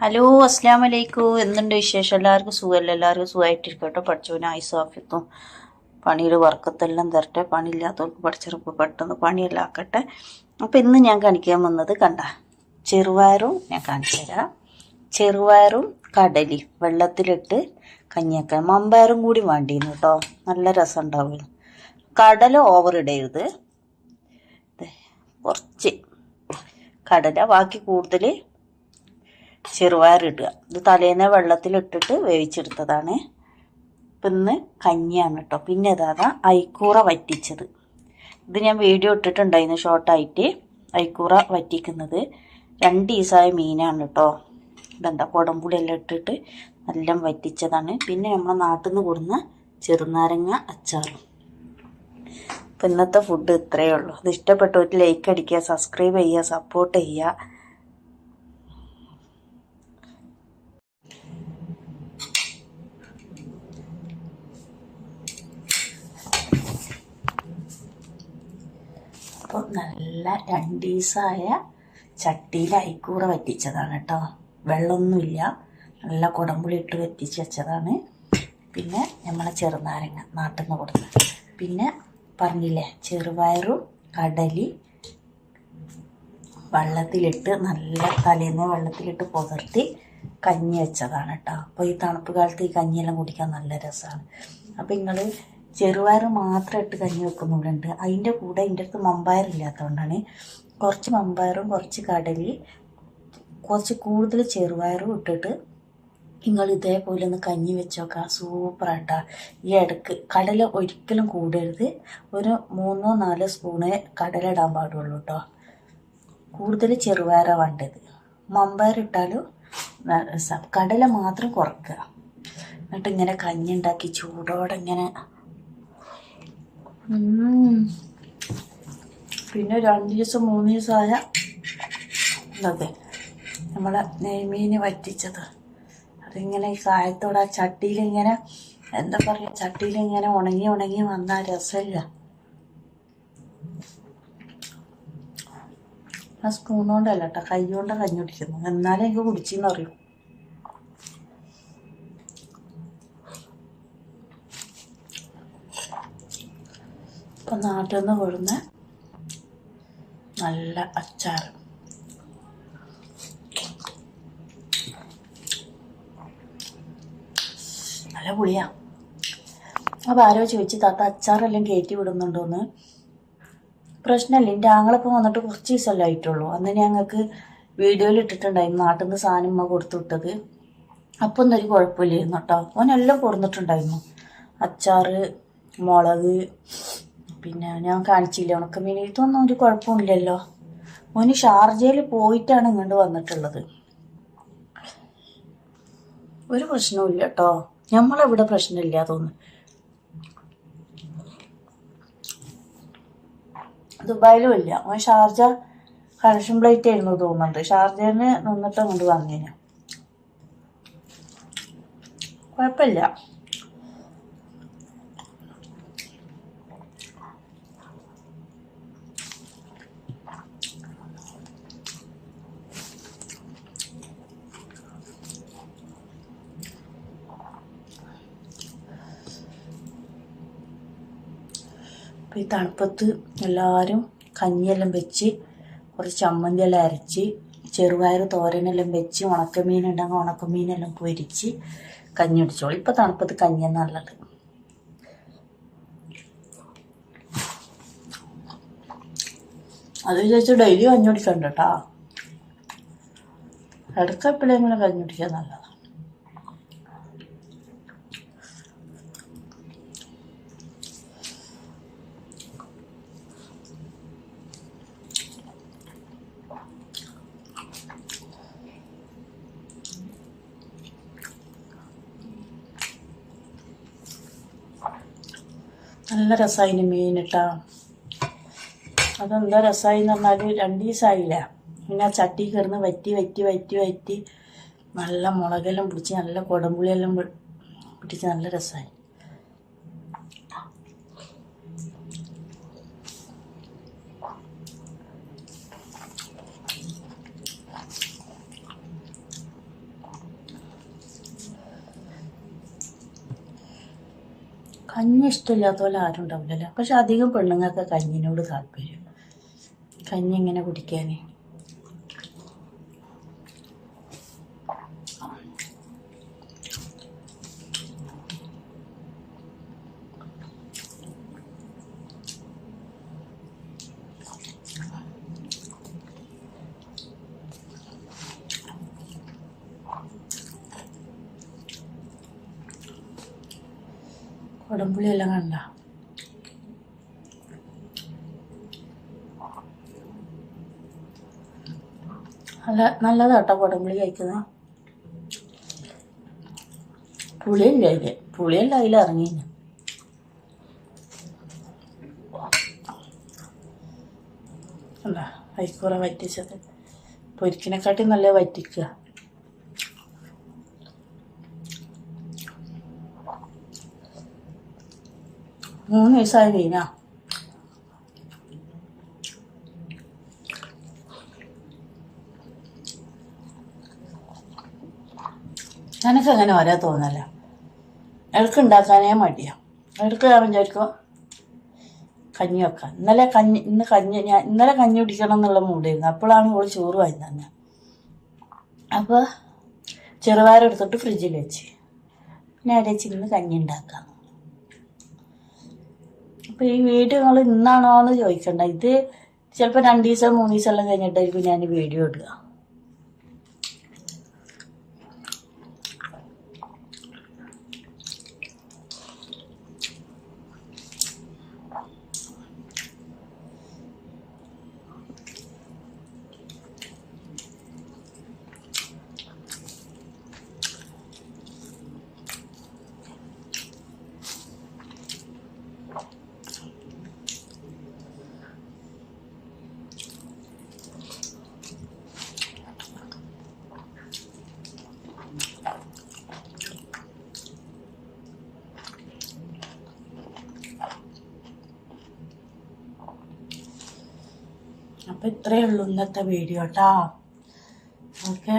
Hello അസ്സാം വലൈക്കും. എന്തുണ്ട് വിശേഷം? എല്ലാവർക്കും സുഖമല്ല? എല്ലാവർക്കും സുഖമായിട്ടിരിക്കട്ടെ. പഠിച്ചവന് ആയുസ്സാഫിയത്തും പണിയുടെ വർക്കത്തെല്ലാം തരട്ടെ. പണിയില്ലാത്തവർക്ക് പഠിച്ചെറുപ്പ് പെട്ടെന്ന് പണിയെല്ലാം ആക്കട്ടെ. അപ്പം ഇന്ന് ഞാൻ കാണിക്കാൻ വന്നത് ചെറുപയറും ഞാൻ കാണിച്ചു തരാം. ചെറുപയറും കടലയും വെള്ളത്തിലിട്ട് കഞ്ഞിയാക്കാൻ. മമ്പയറും കൂടി വേണ്ടിയിരുന്നു കേട്ടോ, നല്ല രസം ഉണ്ടാവുമല്ലോ. കടല ഓവർ ഇടരുത്, കുറച്ച് കടല, ബാക്കി കൂടുതൽ ചെറുപയറിടുക. ഇത് തലേന്ന് വെള്ളത്തിലിട്ടിട്ട് വേവിച്ചെടുത്തതാണ്. ഇപ്പം ഇന്ന് കഞ്ഞിയാണ് കേട്ടോ. പിന്നെ ഇതാ ഐക്കൂറ വറ്റിച്ചത്. ഇത് ഞാൻ വീഡിയോ ഇട്ടിട്ടുണ്ടായിരുന്നു ഷോർട്ടായിട്ട്. ഐക്കൂറ വറ്റിക്കുന്നത് 2 പീസായ മീനാണ് കേട്ടോ. ഇതെന്താ കുടംപുളിയെല്ലാം ഇട്ടിട്ട് നല്ല വറ്റിച്ചതാണ്. പിന്നെ നമ്മളെ നാട്ടിൽ നിന്ന് കൊടുന്ന ചെറുനാരങ്ങ അച്ചാറും. അപ്പം ഇന്നത്തെ ഫുഡ് ഇത്രയേ ഉള്ളൂ. ഇത് ഇഷ്ടപ്പെട്ടവർ ലൈക്ക് അടിക്കുക, സബ്സ്ക്രൈബ് ചെയ്യുക, സപ്പോർട്ട് ചെയ്യുക. അപ്പോൾ നല്ല 2 പീസായ ചട്ടിയിൽ ഐക്കൂറ വറ്റിച്ചതാണ് കേട്ടോ. വെള്ളമൊന്നുമില്ല, നല്ല കുടംപുളി ഇട്ട് വറ്റിച്ച് വെച്ചതാണ്. പിന്നെ നമ്മളെ ചെറുനാരങ്ങ നാട്ടിൽ നിന്ന് കൊടുത്തത്. പിന്നെ പറഞ്ഞില്ലേ, ചെറുപയറും കടലി വെള്ളത്തിലിട്ട് നല്ല തലേന്ന് വെള്ളത്തിലിട്ട് പുതിർത്തി കഞ്ഞി വെച്ചതാണ് കേട്ടോ. അപ്പോൾ ഈ തണുപ്പ് കാലത്ത് ഈ കഞ്ഞിയെല്ലാം കുടിക്കാൻ നല്ല രസമാണ്. അപ്പോൾ നിങ്ങൾ ചെറുപയർ മാത്രം ഇട്ട് കഞ്ഞി വെക്കുന്നവരുണ്ട്. അതിൻ്റെ കൂടെ എൻ്റെ അടുത്ത് മമ്പയറില്ലാത്തതുകൊണ്ടാണ് കുറച്ച് മമ്പയറും കുറച്ച് കടലി കുറച്ച് കൂടുതൽ ചെറുപയറും ഇട്ടിട്ട് നിങ്ങൾ ഇതേപോലെ ഒന്ന് കഞ്ഞി വെച്ച് നോക്കാം. സൂപ്പറായിട്ടാ. ഈ ഇടയ്ക്ക് കടല ഒരിക്കലും കൂടരുത്. ഒരു 3-4 സ്പൂണ് കടല ഇടാൻ പാടുള്ളൂ കേട്ടോ. കൂടുതൽ ചെറുപയറാണ് വേണ്ടത്. മമ്പയറിട്ടാലും കടല മാത്രം കുറക്കുക. എന്നിട്ട് ഇങ്ങനെ കഞ്ഞി ഉണ്ടാക്കി ചൂടോടെ ഇങ്ങനെ. പിന്നെ 2 ദിവസം 3 ദിവസമായ അതെ നമ്മളെ നെയ്മീൻ വറ്റിച്ചത്. അതിങ്ങനെ ഈ കായത്തോടെ ആ ചട്ടിയിലിങ്ങനെ എന്താ പറയുക, ചട്ടിയിലിങ്ങനെ ഉണങ്ങി ഉണങ്ങി വന്നാൽ രസമില്ല. ആ സ്പൂൺ കൊണ്ടല്ല കേട്ടോ, കൈ കൊണ്ടാണ് കഞ്ഞി കുടിക്കുന്നത്. എന്നാലും എനിക്ക് കുടിച്ചെന്ന് അറിയും. ഇപ്പം നാട്ടിൽ നിന്ന് കൊടുന്ന നല്ല അച്ചാർ. നല്ല പുളിയാ. അപ്പോൾ ആരോ ചോദിച്ചു, താത്ത അച്ചാറെല്ലാം കയറ്റി വിടുന്നുണ്ടോയെന്ന്. പ്രശ്നമില്ല. എൻ്റെ ആങ്ങളിപ്പോൾ വന്നിട്ട് കുറച്ച് ദിവസമല്ലേ ആയിട്ടുള്ളൂ. അന്ന് ഞങ്ങൾക്ക് വീഡിയോയിൽ ഇട്ടിട്ടുണ്ടായിരുന്നു നാട്ടിൽ നിന്ന് സാധനം കൊടുത്തു വിട്ടത്. അപ്പം ഒന്നും ഒരു കുഴപ്പമില്ലായിരുന്നു കേട്ടോ. ഓനെല്ലാം കൊടുത്തിട്ടുണ്ടായിരുന്നു. അച്ചാർ, മുളക്, പിന്നെ ഞാൻ കാണിച്ചില്ല ഉണക്കമീൻ. ഇതൊന്നും ഒരു കുഴപ്പമില്ലല്ലോ. ഓന് ഷാർജയിൽ പോയിട്ടാണ് ഇങ്ങോട്ട് വന്നിട്ടുള്ളത്. ഒരു പ്രശ്നവും ഇല്ല കേട്ടോ. നമ്മളെവിടെ പ്രശ്നമില്ല തോന്നുന്നു. ദുബായിലും ഇല്ല. ഓൻ ഷാർജ കളക്ഷൻ പ്ലേറ്റ് ആയിരുന്നു തോന്നുന്നുണ്ട്. ഷാർജയിൽ നിന്നിട്ട് അങ്ങോട്ട് വന്നേന്. കുഴപ്പമില്ല. അപ്പോൾ ഈ തണുപ്പത്ത് എല്ലാവരും കഞ്ഞിയെല്ലാം വെച്ച് കുറച്ച് ചമ്മന്തിയെല്ലാം അരച്ച് ചെറുപയർ തോരനെല്ലാം വെച്ച് ഉണക്കമീനുണ്ടെങ്കിൽ ഉണക്കമീനെല്ലാം പൊരിച്ച് കഞ്ഞി കുടിച്ചോളൂ. ഇപ്പോൾ തണുപ്പത്ത് കഞ്ഞിയാണ് നല്ലത്. അത് വിചാരിച്ച് ഡെയിലി കഞ്ഞി കുടിക്കണ്ട കേട്ടോ. ഇടയ്ക്ക് എപ്പോഴെങ്കിലും കഞ്ഞി കുടിക്കാൻ നല്ലതാണ്. നല്ല രസമായിന് മീൻ ഇട്ടാ. അതെന്താ രസമായി എന്ന് പറഞ്ഞാൽ 2 ദിവസമായില്ല. പിന്നെ ആ ചട്ടി കിടന്ന് വറ്റി വറ്റി വറ്റി വറ്റി നല്ല മുളകെല്ലാം പിടിച്ച് നല്ല കുടംപുളിയെല്ലാം പിടിച്ച് നല്ല രസമായി. കഞ്ഞി ഇഷ്ടമില്ലാത്ത പോലെ ആരും ഉണ്ടാവില്ലല്ലോ. പക്ഷെ അധികം പെണ്ണുങ്ങൾക്ക് കഞ്ഞിനോട് താല്പര്യം, കഞ്ഞി ഇങ്ങനെ കുടിക്കാൻ. കുടംപുളിയെല്ലാം കണ്ട നല്ലതാട്ടോ കുടംപുളി കഴിക്കുന്നത്. പുളിയില്ല അതിൽ, പുളിയല്ല അതിൽ ഇറങ്ങി. അല്ല അരിക്കൂറ വറ്റിച്ചത് പൊരിക്കിനെക്കാട്ടി നല്ല വറ്റിക്കുക. 3 വയസ്സായ മീനാ. എനിക്കങ്ങനെ ഓരോ തോന്നല. ഇടയ്ക്ക് ഉണ്ടാക്കാനേ മടിയാണ്. ഇടയ്ക്ക് ഞാൻ വിചാരിക്കും കഞ്ഞി വെക്കാം. ഇന്നലെ കഞ്ഞി കുടിക്കണം എന്നുള്ള മൂടായിരുന്നു. അപ്പോഴാണ് ഓള് ചോറ് വാങ്ങി തന്നെ. അപ്പോൾ ചെറുപയറെടുത്തിട്ട് ഫ്രിഡ്ജിൽ വെച്ച് പിന്നെ അരച്ച് ഇന്ന് കഞ്ഞി ഉണ്ടാക്കാം. അപ്പോൾ ഈ വീഡിയോ നിങ്ങൾ ഇന്നാണോ എന്ന് ചോദിക്കണ്ട. ഇത് ചിലപ്പോൾ 2 ദിവസം 3 ദിവസം എല്ലാം കഴിഞ്ഞിട്ടായിരിക്കും ഞാൻ വീഡിയോ ഇടുക. അപ്പോൾ ഇത്രയേ ഉള്ളൂ ഇന്നത്തെ വീഡിയോ കേട്ടോ. ഓക്കെ.